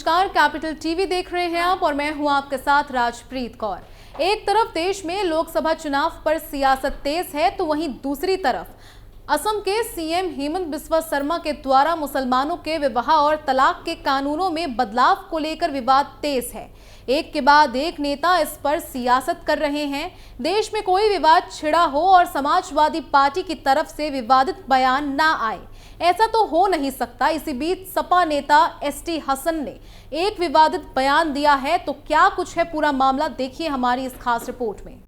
नमस्कार, capital TV देख रहे हैं आप और मैं हूं आपके साथ राजप्रीत कौर। एक तरफ देश में लोकसभा चुनाव पर सियासत तेज है तो वहीं दूसरी तरफ असम के सीएम हेमंत बिस्वा शर्मा के द्वारा मुसलमानों के विवाह और तलाक के कानूनों में बदलाव को लेकर विवाद तेज है। एक के बाद एक नेता इस पर सियासत कर रहे हैं। देश में कोई विवाद छिड़ा हो और समाजवादी पार्टी की तरफ से विवादित बयान ना आए, ऐसा तो हो नहीं सकता। इसी बीच सपा नेता एसटी हसन ने एक विवादित बयान दिया है। तो क्या कुछ है पूरा मामला, देखिए हमारी इस खास रिपोर्ट में।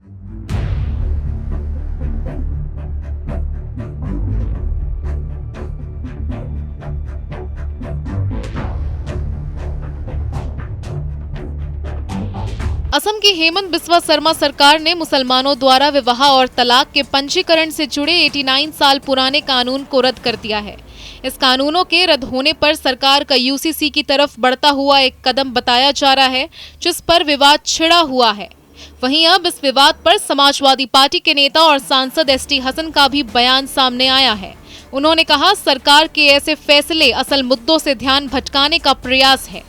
असम की हेमंत बिस्वा शर्मा सरकार ने मुसलमानों द्वारा विवाह और तलाक के पंजीकरण से जुड़े 89 साल पुराने कानून को रद्द कर दिया है। इस कानूनों के रद्द होने पर सरकार का यूसीसी की तरफ बढ़ता हुआ एक कदम बताया जा रहा है, जिस पर विवाद छिड़ा हुआ है। वहीं अब इस विवाद पर समाजवादी पार्टी के नेता और सांसद एसटी हसन का भी बयान सामने आया है। उन्होंने कहा, सरकार के ऐसे फैसले असल मुद्दों से ध्यान भटकाने का प्रयास है।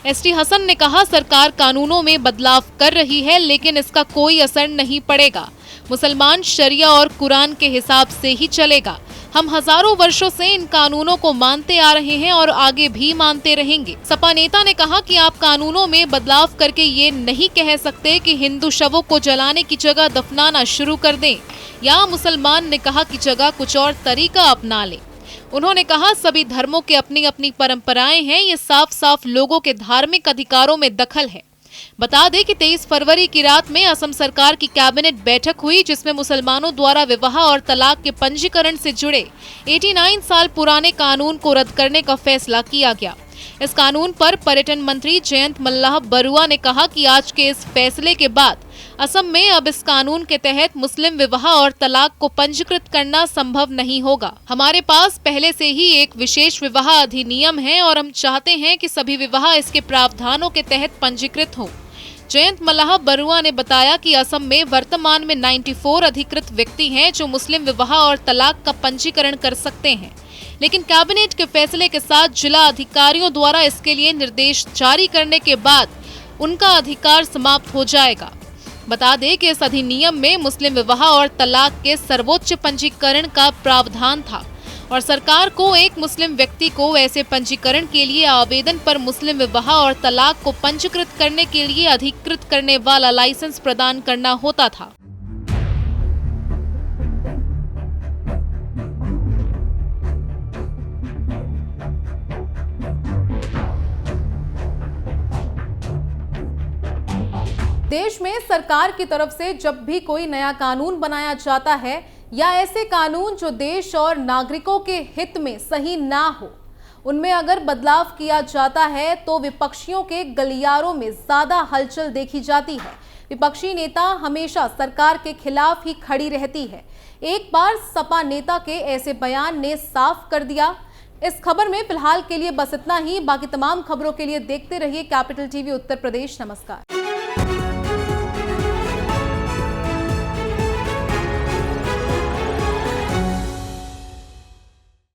एसटी हसन ने कहा, सरकार कानूनों में बदलाव कर रही है लेकिन इसका कोई असर नहीं पड़ेगा। मुसलमान शरिया और कुरान के हिसाब से ही चलेगा। हम हजारों वर्षों से इन कानूनों को मानते आ रहे हैं और आगे भी मानते रहेंगे। सपा नेता ने कहा कि आप कानूनों में बदलाव करके ये नहीं कह सकते कि हिंदू शवों को जलाने की जगह दफनाना शुरू कर दें या मुसलमान ने कहा की जगह कुछ और तरीका अपना लें। उन्होंने कहा, सभी धर्मों के अपनी अपनी परंपराएं हैं, ये साफ साफ लोगों के धार्मिक अधिकारों में दखल है। बता दें कि 23 फरवरी की रात में असम सरकार की कैबिनेट बैठक हुई, जिसमें मुसलमानों द्वारा विवाह और तलाक के पंजीकरण से जुड़े 89 साल पुराने कानून को रद्द करने का फैसला किया गया। इस कानून पर पर्यटन मंत्री जयंत मल्लाह बरुआ ने कहा कि आज के इस फैसले के बाद असम में अब इस कानून के तहत मुस्लिम विवाह और तलाक को पंजीकृत करना संभव नहीं होगा। हमारे पास पहले से ही एक विशेष विवाह अधिनियम है और हम चाहते हैं कि सभी विवाह इसके प्रावधानों के तहत पंजीकृत हों। जयंत मल्लाह बरुआ ने बताया कि असम में वर्तमान में 94 अधिकृत व्यक्ति हैं जो मुस्लिम विवाह और तलाक का पंजीकरण कर सकते हैं, लेकिन कैबिनेट के फैसले के साथ जिला अधिकारियों द्वारा इसके लिए निर्देश जारी करने के बाद उनका अधिकार समाप्त हो जाएगा। बता दें कि इस अधिनियम में मुस्लिम विवाह और तलाक के सर्वोच्च पंजीकरण का प्रावधान था और सरकार को एक मुस्लिम व्यक्ति को ऐसे पंजीकरण के लिए आवेदन पर मुस्लिम विवाह और तलाक को पंजीकृत करने के लिए अधिकृत करने वाला लाइसेंस प्रदान करना होता था। देश में सरकार की तरफ से जब भी कोई नया कानून बनाया जाता है या ऐसे कानून जो देश और नागरिकों के हित में सही ना हो, उनमें अगर बदलाव किया जाता है तो विपक्षियों के गलियारों में ज्यादा हलचल देखी जाती है। विपक्षी नेता हमेशा सरकार के खिलाफ ही खड़ी रहती है। एक बार सपा नेता के ऐसे बयान ने साफ कर दिया। इस खबर में फिलहाल के लिए बस इतना ही। बाकी तमाम खबरों के लिए देखते रहिए कैपिटल टीवी उत्तर प्रदेश। नमस्कार।